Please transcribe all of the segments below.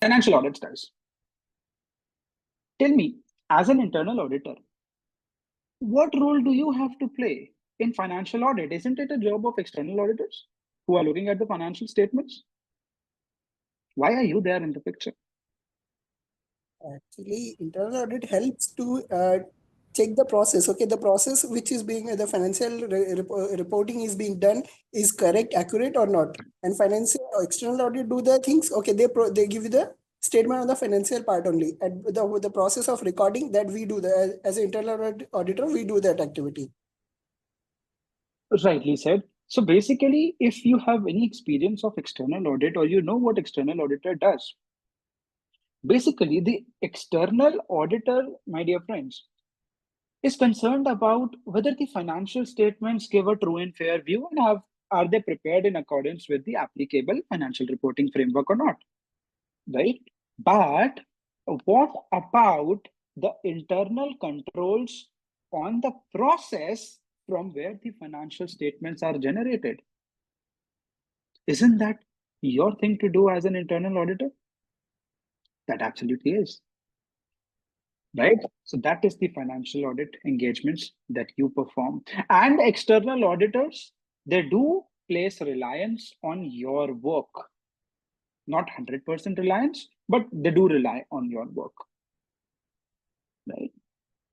Financial audits does. Tell me, as an internal auditor, what role do you have to play in financial audit? Isn't it a job of external auditors who are looking at the financial statements? Why are you there in the picture? Actually, internal audit helps to check the process. Okay, the process which is being the financial reporting is being done is correct, accurate or not. And financial external audit do the things. Okay, they give you the statement on the financial part only. And the process of recording that we do the as an internal auditor, we do that activity. Rightly said. So basically, if you have any experience of external audit or you know what external auditor does, basically the external auditor, my dear friends, is concerned about whether the financial statements give a true and fair view and are they prepared in accordance with the applicable financial reporting framework or not, right? But what about the internal controls on the process from where the financial statements are generated? Isn't that your thing to do as an internal auditor? That absolutely is. Right? So that is the financial audit engagements that you perform. And external auditors, they do place reliance on your work. Not 100% reliance, but they do rely on your work. Right?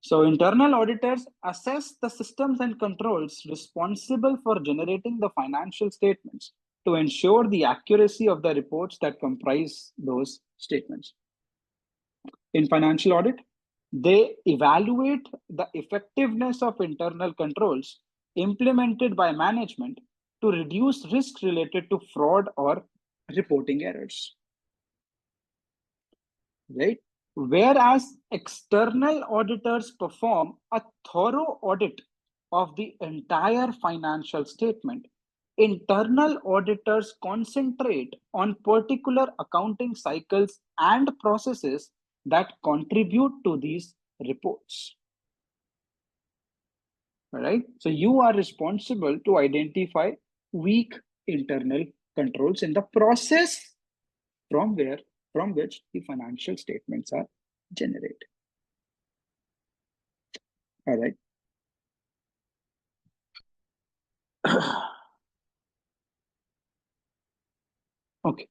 So internal auditors assess the systems and controls responsible for generating the financial statements to ensure the accuracy of the reports that comprise those statements. In financial audit, they evaluate the effectiveness of internal controls implemented by management to reduce risk related to fraud or reporting errors. Right? Whereas external auditors perform a thorough audit of the entire financial statement, internal auditors concentrate on particular accounting cycles and processes that contribute to these reports. All right. So you are responsible to identify weak internal controls in the process from which the financial statements are generated. All right. Okay.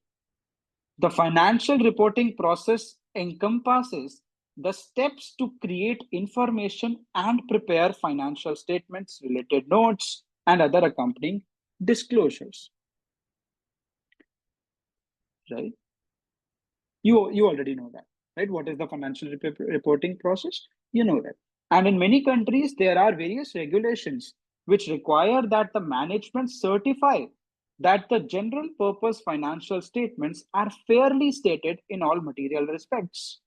The financial reporting process encompasses the steps to create information and prepare financial statements, related notes, and other accompanying disclosures. Right? You already know that, right? What is the financial reporting process? You know that. And in many countries, there are various regulations which require that the management certify that the general purpose financial statements are fairly stated in all material respects.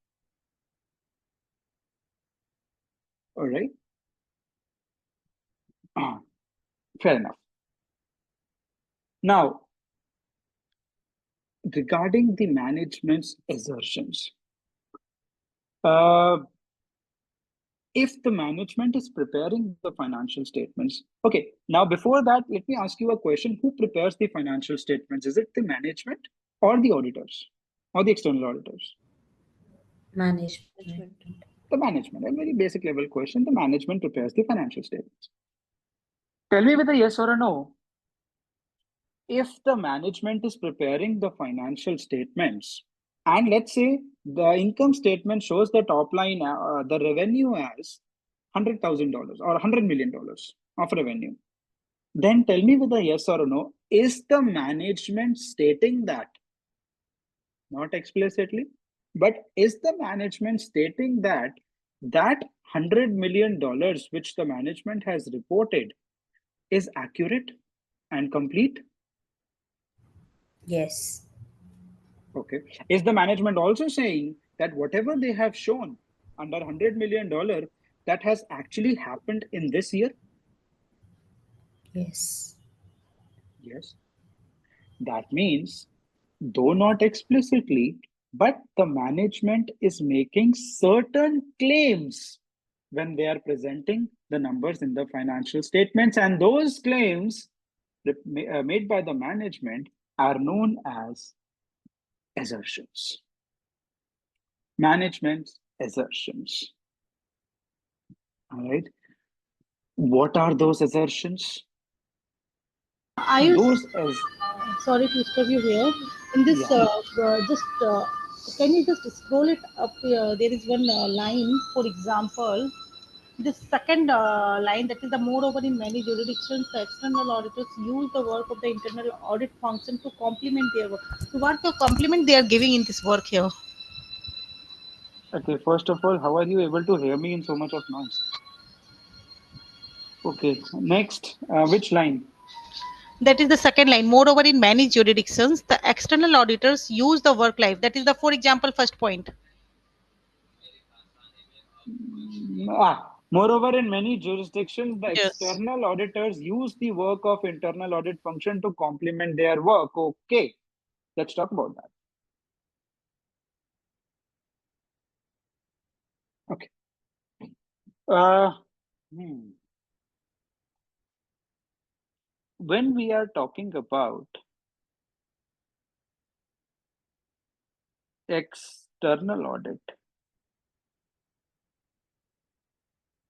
All right. Fair enough. Now, regarding the management's assertions, if the management is preparing the financial statements, okay, now before that, let me ask you a question. Who prepares the financial statements? Is it the management or the auditors or the external auditors? Management. The management, a very basic level question. The management prepares the financial statements. Tell me with a yes or a no. If the management is preparing the financial statements, and let's say the income statement shows the top line, the revenue as $100,000 or $100 million of revenue, then tell me with a yes or a no, is the management stating that? Not explicitly, but is the management stating that that $100 million which the management has reported is accurate and complete? Yes. Okay. Is the management also saying that whatever they have shown under $100 million, that has actually happened in this year? Yes. Yes. That means, though not explicitly, but the management is making certain claims when they are presenting the numbers in the financial statements, and those claims made by the management are known as assertions. Management's assertions. All right. What are those assertions? I was Those as sorry to disturb you here. In this, Yeah. just can you just scroll it up here? There is one line, for example, the second line, that is the moreover in many jurisdictions, the external auditors use the work of the internal audit function to complement their work. So, what the compliment they are giving in this work here? Okay. First of all, how are you able to hear me in so much of noise? Okay. Next, which line? That is the second line. Moreover, in many jurisdictions, the external auditors use the work life. That is the, for example, first point. Moreover, in many jurisdictions, the Yes. external auditors use the work of internal audit function to complement their work. Okay, let's talk about that. Okay. Uh, hmm. When we are talking about external audit,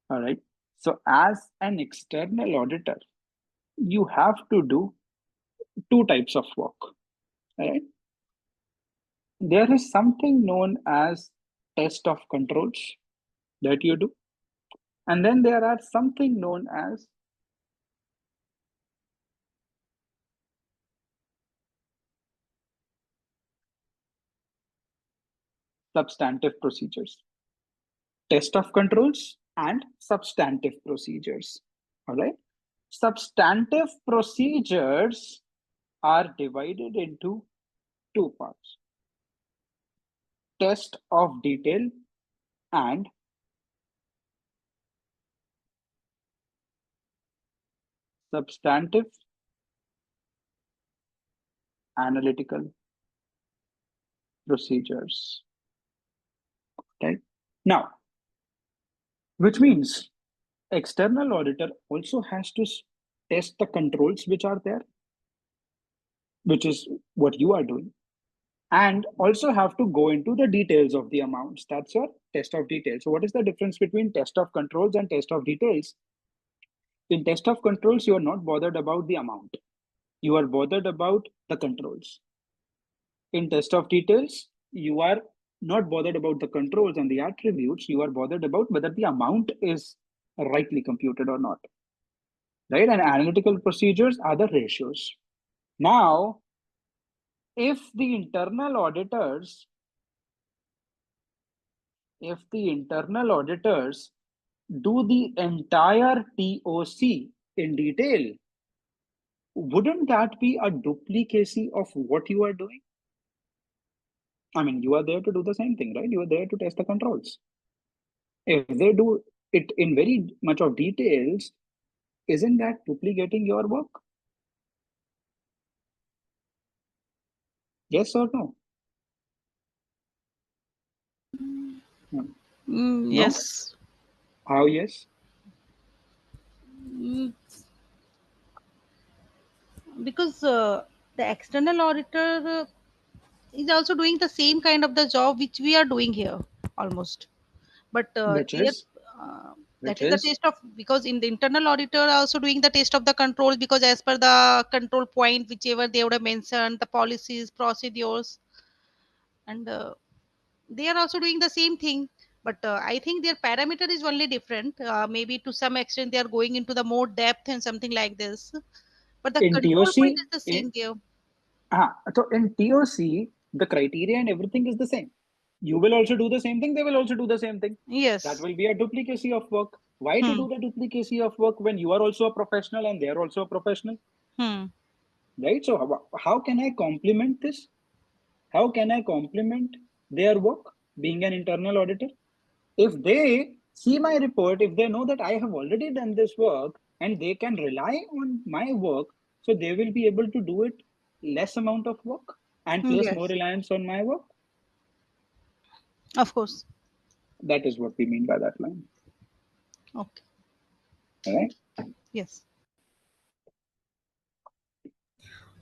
all right. So, as an external auditor, you have to do two types of work. All right. There is something known as test of controls that you do, and then there are something known as substantive procedures. Test of controls and substantive procedures. All right. Substantive procedures are divided into two parts: test of detail and substantive analytical procedures. Right. Now, which means external auditor also has to test the controls which are there, which is what you are doing, and also have to go into the details of the amounts. That's your test of details. So what is the difference between test of controls and test of details? In test of controls, you are not bothered about the amount. You are bothered about the controls. In test of details, you are not bothered about the controls and the attributes. You are bothered about whether the amount is rightly computed or not. Right? And analytical procedures are the ratios. Now, if the internal auditors if the internal auditors do the entire TOC in detail, wouldn't that be a duplicacy of what you are doing? I mean, you are there to do the same thing, right? You are there to test the controls. If they do it in very much of details, isn't that duplicating your work? Yes or no? Hmm. No? Yes. How yes? Mm, because the external auditor is also doing the same kind of the job which we are doing here almost, but Which there is? uh, that Which is the is? taste of, because in the internal auditor are also doing the taste of the controls, because as per the control point whichever they would have mentioned, the policies, procedures, and they are also doing the same thing, but I think their parameter is only different. Maybe to some extent they are going into the more depth and something like this, but the In control point TOC, is the same there. so in TOC, the criteria and everything is the same. You will also do the same thing, they will also do the same thing. That Yes. will be a duplicacy of work. Why to Hmm. do the duplicacy of work when you are also a professional and they are also a professional? Hmm. Right? So, how can I complement this? How can I complement their work being an internal auditor? If they see my report, if they know that I have already done this work and they can rely on my work, so they will be able to do it less amount of work and place more Yes, reliance on my work. of course. That is what we mean by that line. Okay. All right. Yes.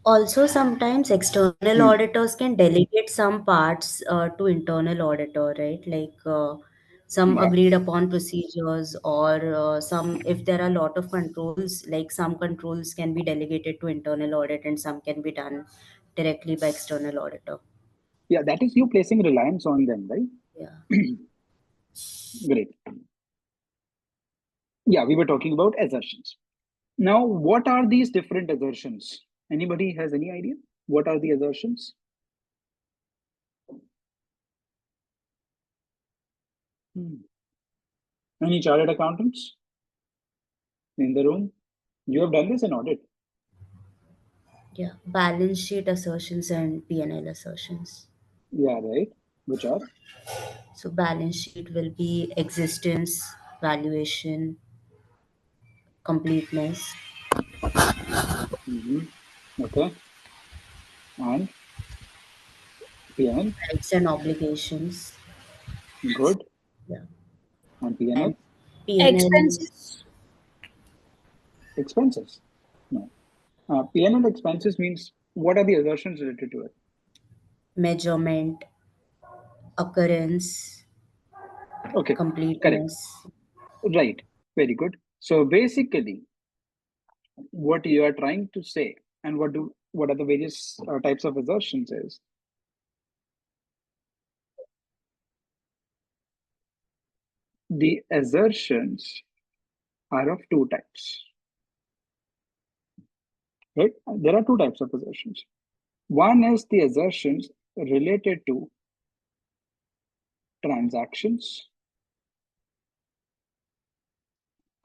Also, sometimes external auditors can delegate some parts to internal auditor, right? Like some Yeah. agreed upon procedures, or some, if there are a lot of controls, like some controls can be delegated to internal audit and some can be done directly by external auditor. Yeah, that is you placing reliance on them, right? Yeah. Great. Yeah, we were talking about assertions. Now, what are these different assertions? Anybody has any idea? What are the assertions? Any chartered accountants in the room? You have done this in audit. Yeah. Balance sheet assertions and P&L assertions. Yeah, right. Which are? So balance sheet will be existence, valuation, completeness, Okay. And P&L? rights and obligations. Good. Yeah. And P&L? And P&L is Expenses. Expenses. No. P&L expenses means what are the assertions related to it? measurement, occurrence, Okay, correct. completeness. Right. Very good. So basically, what you are trying to say and what are the various types of assertions is the assertions are of two types, right? There are two types of assertions. One is the assertions related to transactions,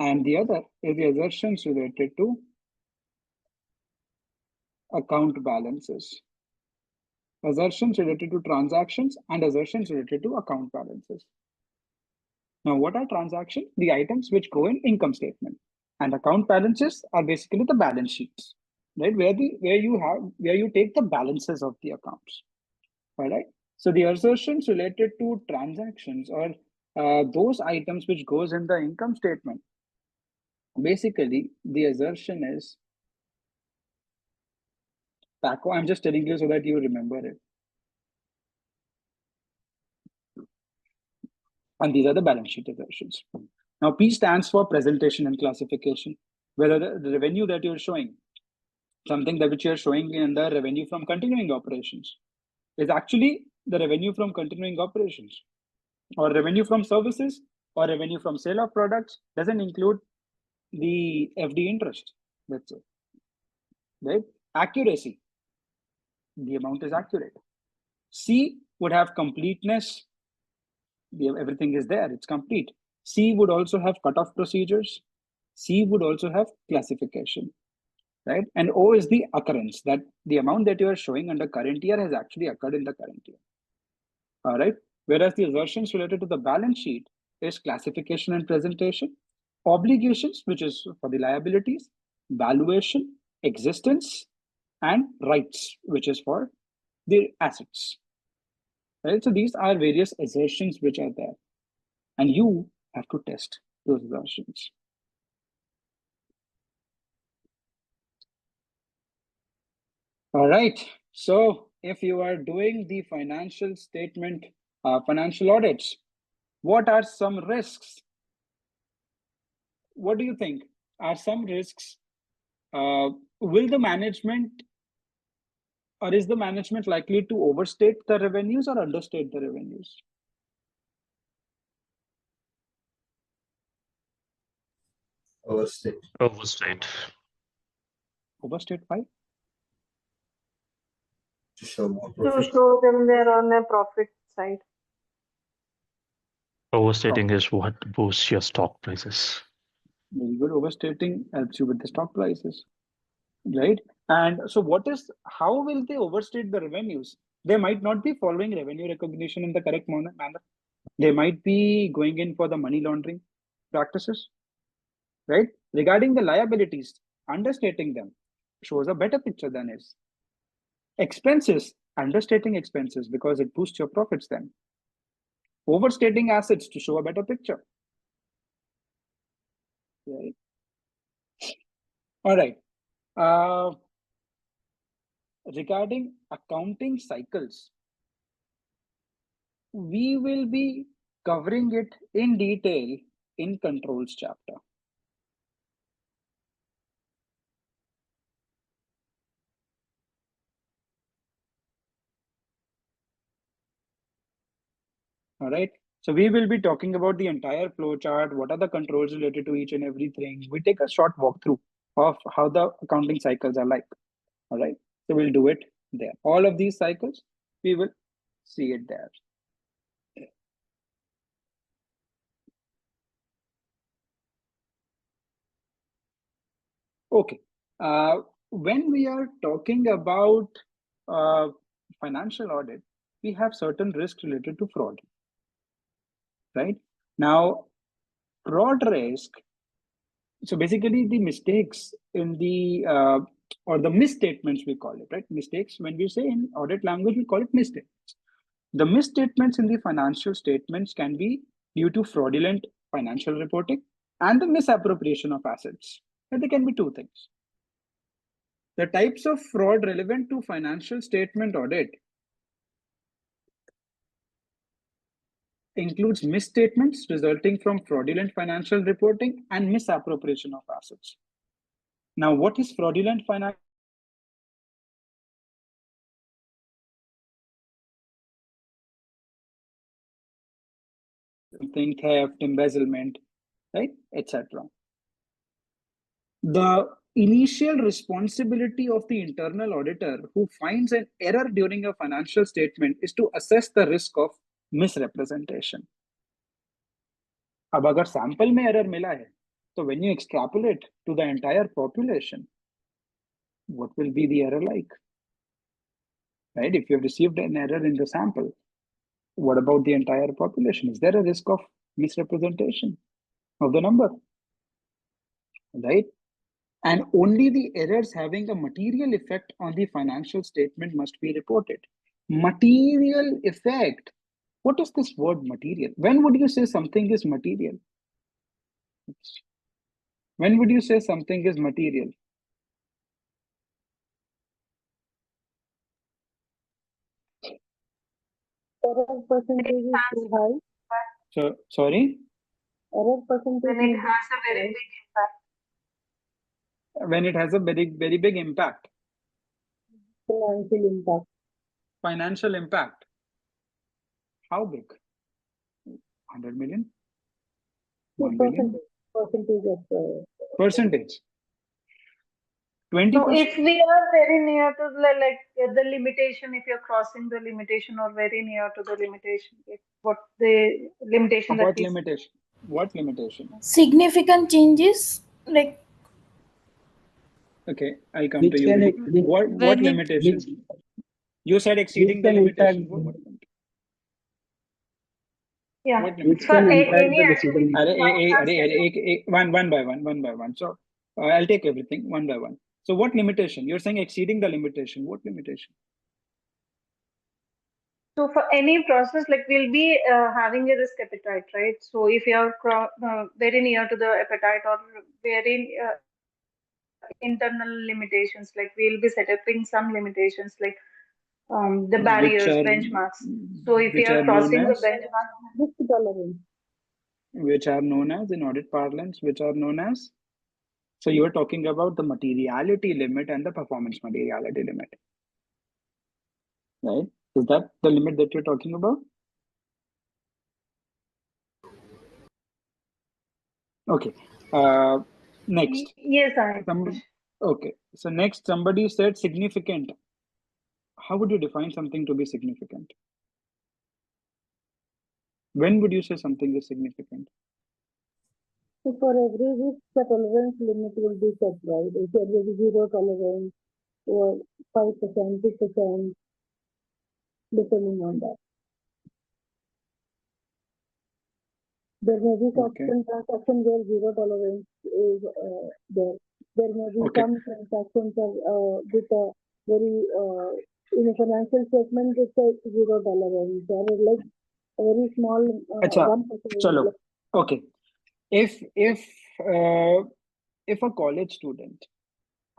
and the other is the assertions related to account balances. Assertions related to transactions and assertions related to account balances. Now, what are transactions? The items which go in income statement, and account balances are basically the balance sheets, right? Where you take the balances of the accounts. All right. So the assertions related to transactions or those items which goes in the income statement. Basically, the assertion is Paco. I'm just telling you so that you remember it. And these are the balance sheet assertions. Now, P stands for presentation and classification. Whether the revenue that you're showing, something that which you're showing in the revenue from continuing operations, is actually the revenue from continuing operations, or revenue from services, or revenue from sale of products, doesn't include the FD interest. That's it. Right? Accuracy. The amount is accurate. C would have completeness. Everything is there. It's complete. C would also have cutoff procedures. C would also have classification. Right? And O is the occurrence, that the amount that you are showing under current year has actually occurred in the current year. All right. Whereas the assertions related to the balance sheet is classification and presentation, obligations, which is for the liabilities, valuation, existence, and rights, which is for the assets. Right. So these are various assertions which are there, and you have to test those assertions. All right. So if you are doing the financial statement, financial audits, what are some risks? What do you think are some risks? Will the management, or is the management likely to overstate the revenues or understate the revenues? Overstate. Overstate. Overstate why? To show more To profit. show them they're on a profit side. Overstating is what boosts your stock prices. Very good. Overstating helps you with the stock prices, right? And so how will they overstate the revenues? They might not be following revenue recognition in the correct manner. They might be going in for the money laundering practices, right? Regarding the liabilities, understating them shows a better picture than is. Expenses, understating expenses because it boosts your profits then. Overstating assets to show a better picture. Right. All right. regarding accounting cycles, we will be covering it in detail in controls chapter. All right. So we will be talking about the entire flow chart. What are the controls related to each and everything? We take a short walkthrough of how the accounting cycles are like. All right. So we'll do it there. All of these cycles, we will see it there. Okay. When we are talking about financial audit, we have certain risks related to fraud. Right? Now, fraud risk, so basically the mistakes in the or the misstatements, we call it, right? Mistakes, when we say in audit language, we call it misstatements. The misstatements in the financial statements can be due to fraudulent financial reporting and the misappropriation of assets. And there can be two things. The types of fraud relevant to financial statement audit includes misstatements resulting from fraudulent financial reporting and misappropriation of assets. Now, what is fraudulent financial? Something theft, embezzlement, right, etc. The initial responsibility of the internal auditor who finds an error during a financial statement is to assess the risk of misrepresentation. अब अगर sample में error मिला है, so when you extrapolate to the entire population, what will be the error like? Right? If you have received an error in the sample, what about the entire population? Is there a risk of misrepresentation of the number? Right? And only the errors having a material effect on the financial statement must be reported. Material effect. What is this word material? When would you say something is material? When would you say something is material? Error percentage is too high. So, sorry? Error percentage When it is has a very big impact. When it has a very, very big impact. financial impact. Financial impact. How big? 100 million? 1 billion? Percentage of Percentage. 20%. So if we are very near to the limitation, if you're crossing the limitation or very near to the limitation, what the limitation that What we limitation? What limitation? Significant changes, like Okay, I'll come Which to you. can Vidhi. which, What when it limitation? which, You said exceeding the can impact limitation. What yeah. What which For can impact any the activity, decision. one by one. So I'll take everything one by one. So what limitation? You're saying exceeding the limitation. What limitation? so for any process, like we'll be having a risk appetite, right? So if you are very near to the appetite or very internal limitations, like we'll be setting some limitations, like the barriers, benchmarks. So if you are crossing the benchmark, risk tolerance. Which are known as, in audit parlance, which are known as. So you are talking about the materiality limit and the performance materiality limit, right? Is that the limit that you're talking about? Okay. Next. yes, I. Okay. So next, somebody said significant. How would you define something to be significant? When would you say something is significant? So for every risk, the tolerance limit will be set, right? If there will be zero tolerance or 5%, 6%, depending on that. There may be certain transactions where zero tolerance is there. There may be some transactions with a very in a financial statement with a zero tolerance. There is like a very small 1%. Chalo. Okay. If a college student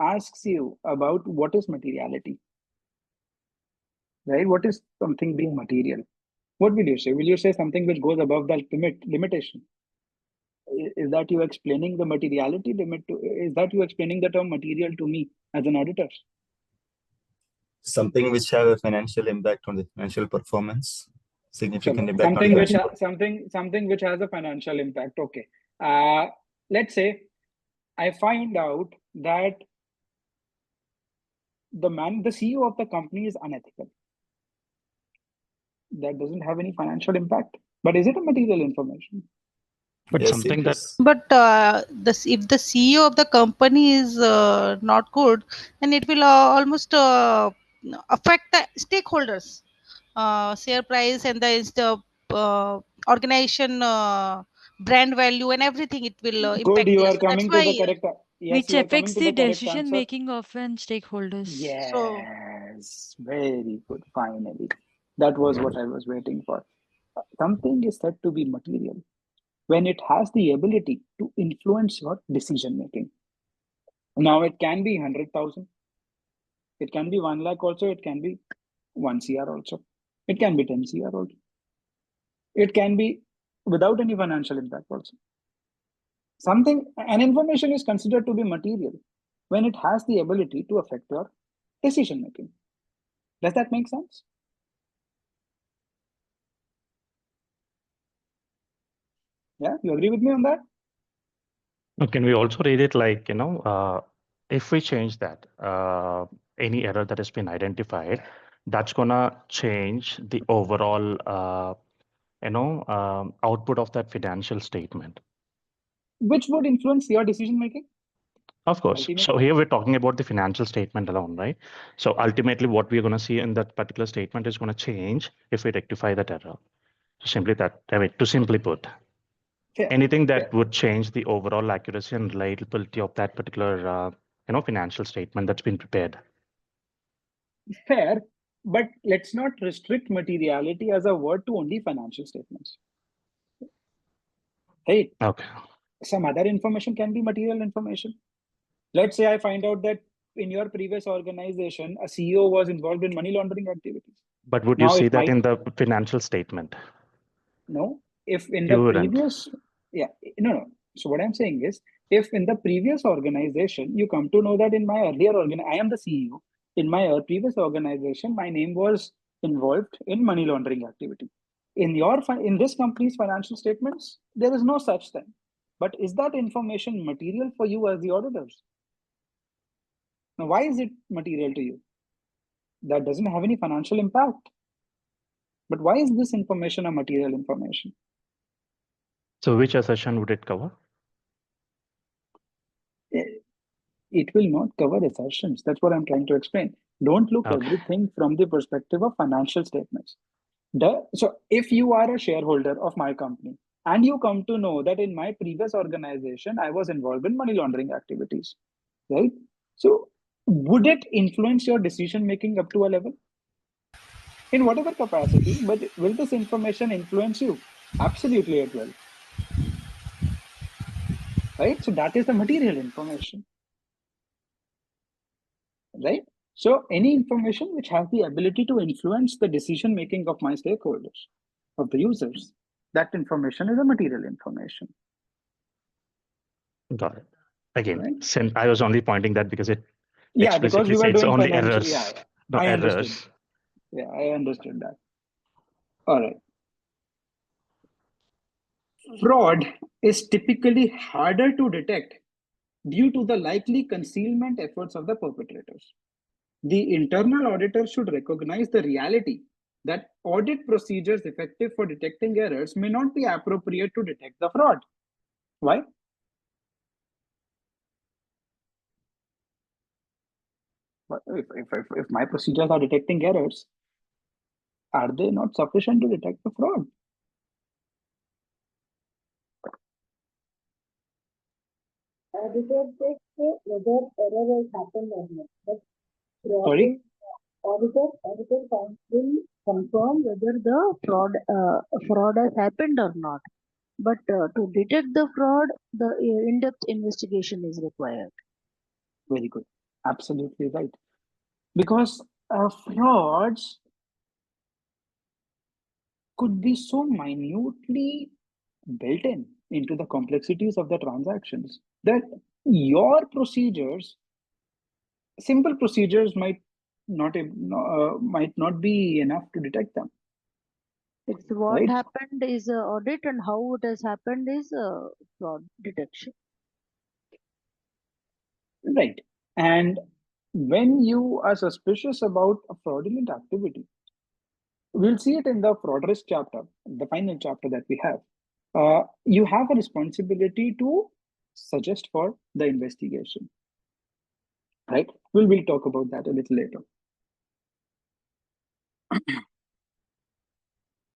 asks you about what is materiality, right? What is something being material? What will you say? Will you say something which goes above the limitation? Is that you explaining the materiality limit to, is that you explaining the term material to me as an auditor? Something which have a financial impact on the financial performance, significant impact something on which financial something which has a financial impact. Okay. Let's say I find out that the CEO of the company is unethical. That doesn't have any financial impact, but is it a material information? But Yes, something it that is. But if the CEO of the company is not good, then it will almost affect the stakeholders, share price, and the organization brand value and everything. It will Good, impact you this. are So that's coming to why. the correct. Yes, Which you are coming affects to the the correct decision answer. making of an stakeholders. So Yes, very good. Finally, that was what I was waiting for. Something is said to be material when it has the ability to influence your decision making. Now, it can be 100,000, it can be 1 lakh also, it can be 1 CR also, it can be 10 CR also, it can be without any financial impact also. An information is considered to be material when it has the ability to affect your decision making. Does that make sense? Yeah, you agree with me on that? can we also read it like, if we change that, any error that has been identified, that's gonna change the overall, output of that financial statement. Which would influence your decision making? Of course. So here we're talking about the financial statement alone, right? So ultimately, what we're going to see in that particular statement is going to change if we rectify that error. So simply that, to simply put, Fair. anything that would change the overall accuracy and reliability of that particular, financial statement that's been prepared. Fair, but let's not restrict materiality as a word to only financial statements. Right? Okay. Some other information can be material information. Let's say I find out that in your previous organization, a CEO was involved in money laundering activities. But would you see that in the financial statement? No. If in the previous, no. So what I'm saying is, if in the previous organization, you come to know that in my earlier organization, I am the CEO. In my previous organization, my name was involved in money laundering activity. In this company's financial statements, there is no such thing. But is that information material for you as the auditors? Now, why is it material to you? That doesn't have any financial impact. But why is this information a material information? So which assertion would it cover? It will not cover assertions. That's what I'm trying to explain. Don't look everything from the perspective of financial statements. So if you are a shareholder of my company and you come to know that in my previous organization, I was involved in money laundering activities, right? So would it influence your decision making up to a level? In whatever capacity, but will this information influence you? Absolutely, it will. Right? So that is the material information. Right? So any information which has the ability to influence the decision making of my stakeholders, of the users, that information is a material information. Got it. Again, since I was only pointing that because it because we were says doing only financial. errors. No I errors. understood. Yeah, I understood that. All right. Fraud is typically harder to detect due to the likely concealment efforts of the perpetrators. The internal auditor should recognize the reality that audit procedures effective for detecting errors may not be appropriate to detect the fraud. Why? If my procedures are detecting errors, are they not sufficient to detect the fraud? Auditor checks whether error has happened or not. But Sorry? Auditor will confirm whether the fraud has happened or not. But to detect the fraud, the in-depth investigation is required. Very good. Absolutely right. Because frauds could be so minutely built into the complexities of the transactions that your procedures, simple procedures, might not be enough to detect them. It's what Right. happened is audit, and how it has happened is fraud detection. Right. And when you are suspicious about a fraudulent activity, we'll see it in the fraud risk chapter, the final chapter that we have. You have a responsibility to suggest for the investigation. Right? We'll talk about that a little later.